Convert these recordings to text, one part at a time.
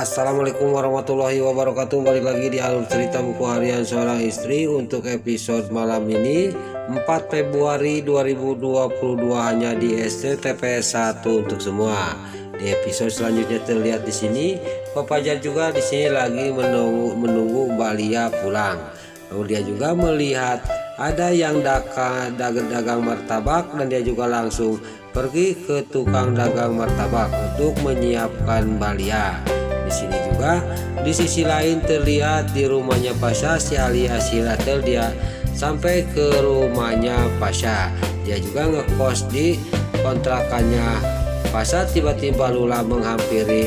Assalamualaikum warahmatullahi wabarakatuh. Balik lagi di alur cerita buku harian seorang istri. Untuk episode malam ini 4 Februari 2022 hanya di STTP 1 untuk semua. Di episode selanjutnya terlihat di sini Pak Fajar juga di sini lagi menunggu Mbak Lia pulang. Lalu dia juga melihat ada yang dagang martabak dan dia juga langsung pergi ke tukang dagang martabak untuk menyiapkan Mbak Lia. Di sini juga di sisi lain terlihat di rumahnya Pasha si Alia si Ratel dia sampai ke rumahnya Pasha. Dia juga ngekos di kontrakannya Pasha. Tiba-tiba Lula menghampiri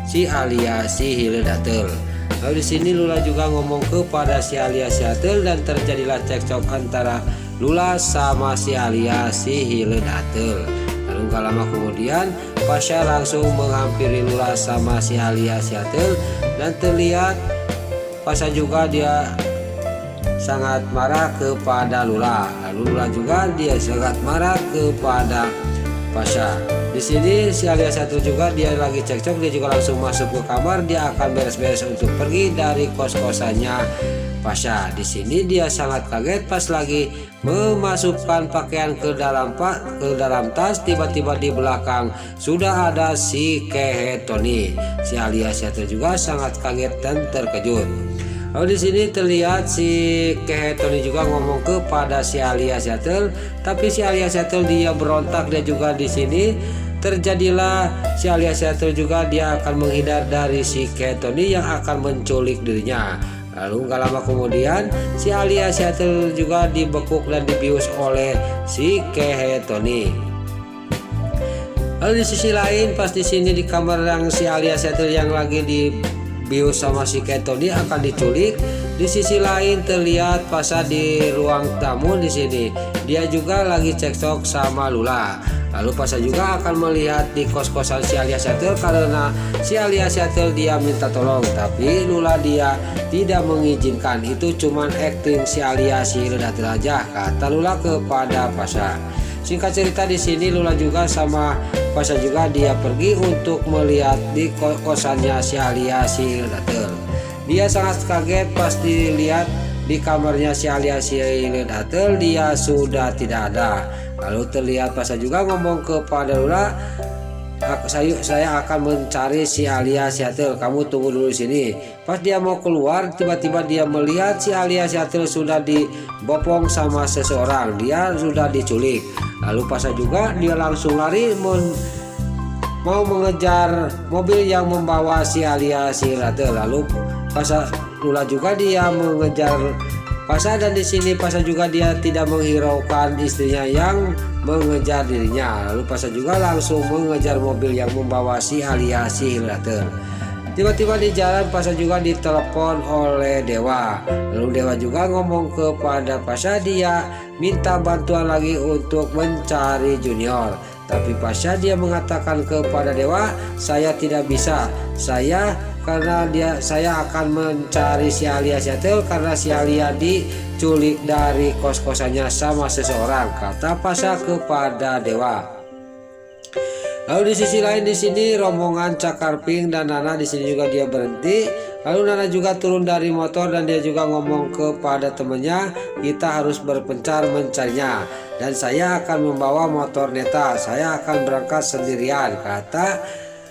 si Alia si Hiledatel. Lalu di sini Lula juga ngomong kepada si Alia si Ratel dan terjadilah cekcok antara Lula sama si Alia si Hiledatel. Lalu gak lama kemudian Pasha langsung menghampiri Lula sama si Alia si Ratel dan terlihat Pasha juga dia sangat marah kepada Lula. Lalu Lula juga dia sangat marah kepada Pasha. Di sini si Alia si Ratel juga dia lagi cekcok, dia juga langsung masuk ke kamar, dia akan beres-beres untuk pergi dari kos-kosannya Pasha. Di sini dia sangat kaget pas lagi memasukkan pakaian ke dalam tas. Tiba-tiba di belakang sudah ada si Kehe Tony. Si Alia si Ratel juga sangat kaget dan terkejut. Lalu di sini terlihat si Kehe Tony juga ngomong kepada si Alia si Ratel, tapi si Alia si Ratel dia berontak. Dia juga di sini terjadilah si Alia si Ratel juga dia akan menghindar dari si Kehe Tony yang akan menculik dirinya. Lalu gak lama kemudian si Alia si Ratel juga dibekuk dan dibius oleh si Kehe Tony. Lalu di sisi lain pas di sini di kamar yang si Alia si Ratel yang lagi dibius sama si Kehe Tony akan diculik. Di sisi lain terlihat Pasha di ruang tamu. Di sini dia juga lagi cekcok sama Lula. Lalu Pasha juga akan melihat di kos-kosan si Alia si Ratel karena si Alia si Ratel dia minta tolong, tapi Lula dia tidak mengizinkan. Itu cuman acting si Alia si Ratel aja, kata Lula kepada Pasha. Singkat cerita di sini Lula juga sama Pasha juga dia pergi untuk melihat di kosannya si Alia si Ratel. Dia sangat kaget pas dilihat di kamarnya si Alia si Ratel dia sudah tidak ada. Lalu terlihat Pasha juga ngomong kepada Lula, saya akan mencari si Alia si Ratel, kamu tunggu dulu di sini. Pas dia mau keluar, tiba-tiba dia melihat si Alia si Ratel sudah dibopong sama seseorang, dia sudah diculik. Lalu Pasha juga dia langsung lari mau mengejar mobil yang membawa si Alia si Ratel. Lalu Lula juga dia mengejar Pasha dan di sini Pasha juga dia tidak menghiraukan istrinya yang mengejar dirinya. Lalu Pasha juga langsung mengejar mobil yang membawa si Alia si Ratel. Tiba-tiba di jalan Pasha juga ditelepon oleh Dewa. Lalu Dewa juga ngomong kepada Pasha dia minta bantuan lagi untuk mencari Junior. Tapi Pasha dia mengatakan kepada Dewa, saya tidak bisa. Saya akan mencari si Alia si Ratel karena si Alia diculik dari kos-kosannya sama seseorang, kata Pasha kepada Dewa. Lalu di sisi lain di sini rombongan Cakar Pink dan Nana di sini juga dia berhenti. Lalu Nana juga turun dari motor dan dia juga ngomong kepada temannya, kita harus berpencar mencarinya dan saya akan membawa motor Neta, saya akan berangkat sendirian, kata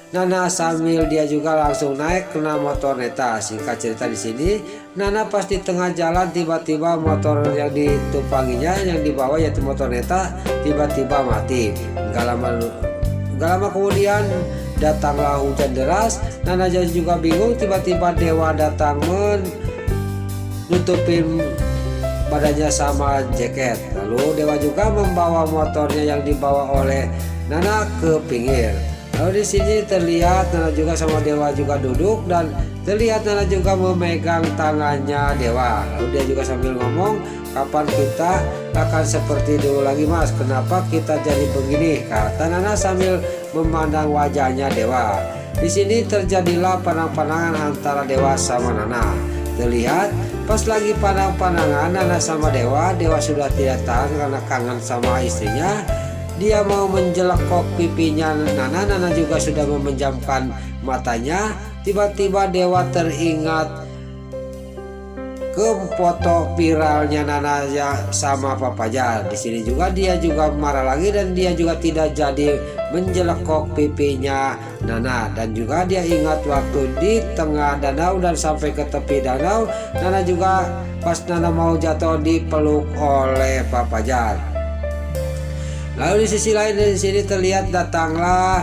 Nana sambil dia juga langsung naik kena motor Neta. Singkat cerita di sini Nana pas di tengah jalan tiba-tiba motor yang ditumpanginya yang dibawa yaitu motor Neta tiba-tiba mati. Gak lama kemudian datanglah hujan deras. Nana juga bingung, tiba-tiba Dewa datang menutupin badannya sama jaket. Lalu Dewa juga membawa motornya yang dibawa oleh Nana ke pinggir. Lalu di sini terlihat Nana juga sama Dewa juga duduk dan terlihat Nana juga memegang tangannya Dewa. Lalu dia juga sambil ngomong, kapan kita akan seperti dulu lagi mas? Kenapa kita jadi begini? Kata Nana sambil memandang wajahnya Dewa. Di sini terjadilah pandang-pandangan antara Dewa sama Nana. Terlihat pas lagi pandang-pandangan Nana sama Dewa sudah tidak tahan karena kangen sama istrinya. Dia mau menjelekok pipinya Nana juga sudah memejamkan matanya. tiba-tiba Dewa teringat ke foto viralnya Nana ya sama Pak Fajar. Di sini juga dia juga marah lagi dan dia juga tidak jadi menjelekok pipinya Nana, dan juga dia ingat waktu di tengah danau dan sampai ke tepi danau, Nana juga pas Nana mau jatuh dipeluk oleh Pak Fajar. Lalu di sisi lain dari sini terlihat datanglah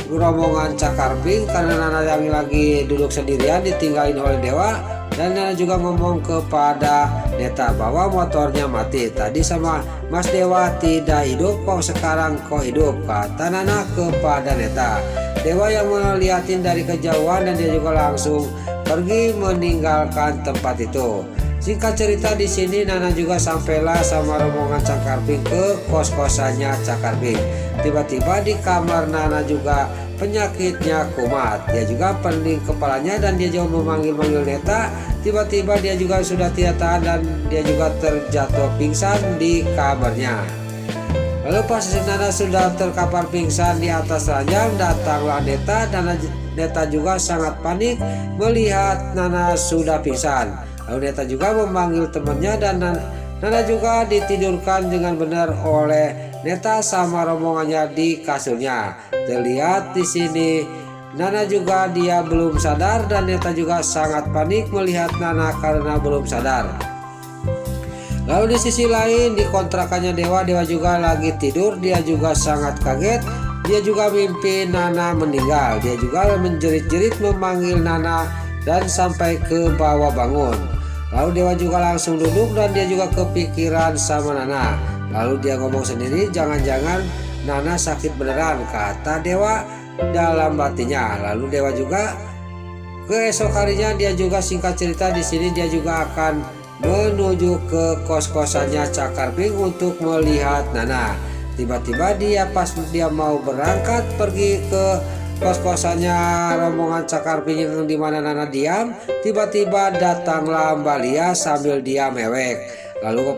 rombongan Cakarping karena Nana yang lagi duduk sendirian ditinggalin oleh Dewa. Dan Nana juga ngomong kepada Neta bahwa motornya mati. Tadi sama Mas Dewa tidak hidup, kok sekarang kok hidup, kata Nana kepada Neta. Dewa yang melihatin dari kejauhan dan dia juga langsung pergi meninggalkan tempat itu. Singkat cerita di sini Nana juga sampailah sama rombongan Cakarping ke kos-kosannya Cakarping. Tiba-tiba di kamar Nana juga penyakitnya kumat. Dia juga pening kepalanya dan dia juga memanggil-manggil Neta. Tiba-tiba dia juga sudah tidak tahan dan dia juga terjatuh pingsan di kamarnya. Lalu pas Nana sudah terkapar pingsan di atas ranjang, datanglah Neta dan Neta juga sangat panik melihat Nana sudah pingsan. Lalu Neta juga memanggil temannya dan Nana juga ditidurkan dengan benar oleh Neta sama rombongannya di kasurnya. Terlihat di sini Nana juga dia belum sadar dan Neta juga sangat panik melihat Nana karena belum sadar. Lalu di sisi lain di kontrakannya Dewa juga lagi tidur, dia juga sangat kaget. Dia juga mimpi Nana meninggal. Dia juga menjerit-jerit memanggil Nana dan sampai ke bawah bangun. Lalu Dewa juga langsung duduk dan dia juga kepikiran sama Nana. Lalu dia ngomong sendiri, jangan-jangan Nana sakit beneran, kata Dewa dalam batinnya. Lalu Dewa juga keesok harinya dia juga singkat cerita di sini dia juga akan menuju ke kos-kosannya Cakarping untuk melihat Nana. Tiba-tiba dia pas dia mau berangkat pergi ke kos-kosannya rombongan Cakarping yang dimana Nana diam, tiba-tiba datanglah Mbak Lia sambil dia mewek. Lalu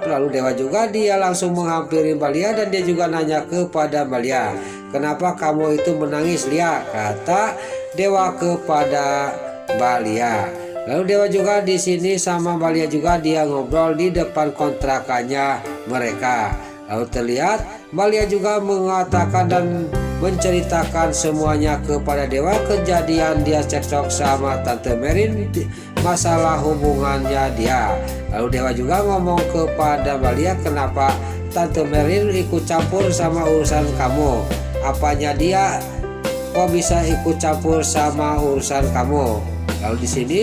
lalu Dewa juga dia langsung menghampiri Mbak Lia dan dia juga nanya kepada Mbak Lia, kenapa kamu itu menangis Lia, kata Dewa kepada Mbak Lia. Lalu Dewa juga di sini sama Mbak Lia juga dia ngobrol di depan kontrakannya mereka. Lalu terlihat Mbak Lia juga mengatakan dan menceritakan semuanya kepada Dewa, kejadian dia cekcok sama Tante Merin, masalah hubungannya dia. Lalu Dewa juga ngomong kepada Mbak Lia, kenapa Tante Merin ikut campur sama urusan kamu, apanya dia kok bisa ikut campur sama urusan kamu. Lalu di sini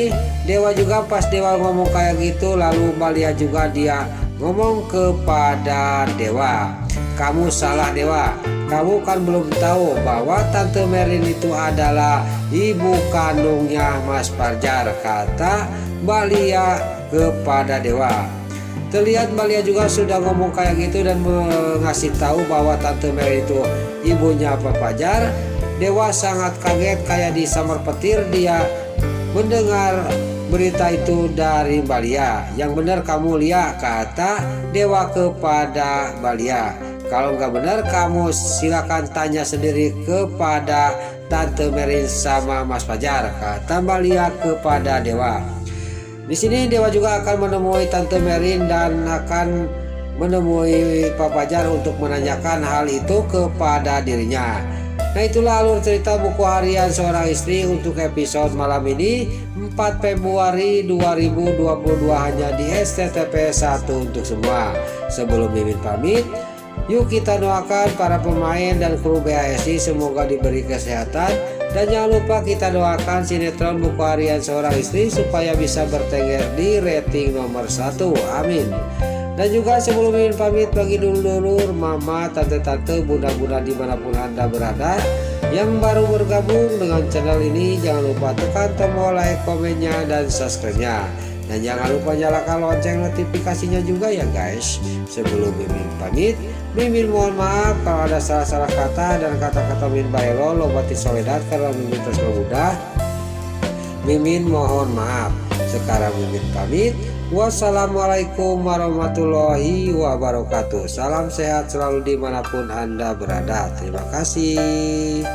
Dewa juga pas Dewa ngomong kayak gitu, lalu Mbak Lia juga dia ngomong kepada Dewa, kamu salah Dewa, kamu kan belum tahu bahwa Tante Merin itu adalah ibu kandungnya Mas Fajar, kata Mbak Lia kepada Dewa. Terlihat Mbak Lia juga sudah ngomong kayak gitu dan mengasih tahu bahwa Tante Merin itu ibunya Pak Fajar. Dewa sangat kaget kayak disamar petir dia mendengar berita itu dari Mbak Lia. Yang benar kamu Lia, kata Dewa kepada Mbak Lia. Kalau nggak benar kamu silakan tanya sendiri kepada Tante Merin sama Mas Fajar, kata Mbak Lia kepada Dewa. Di sini Dewa juga akan menemui Tante Merin dan akan menemui Pak Fajar untuk menanyakan hal itu kepada dirinya. Nah, itulah alur cerita buku harian seorang istri untuk episode malam ini 4 Februari 2022 hanya di SCTP 1 untuk semua. Sebelum Mimin pamit, yuk kita doakan para pemain dan kru BHSI semoga diberi kesehatan. Dan jangan lupa kita doakan sinetron buku harian seorang istri supaya bisa bertengger di rating nomor 1. Amin. Dan juga sebelum Mimin pamit, bagi dulur-dulur, mama, tante-tante, bunda-bunda dimanapun Anda berada yang baru bergabung dengan channel ini, jangan lupa tekan tombol like, komennya, dan subscribe-nya. Dan jangan lupa nyalakan lonceng notifikasinya juga ya guys. Sebelum Mimin pamit, Mimin mohon maaf kalau ada salah-salah kata dan kata-kata Mimin Baelo lobati soledad karena Mimin terus mudah. Mimin mohon maaf. Sekarang Mimin pamit. Wassalamualaikum warahmatullahi wabarakatuh. Salam sehat selalu dimanapun Anda berada. Terima kasih.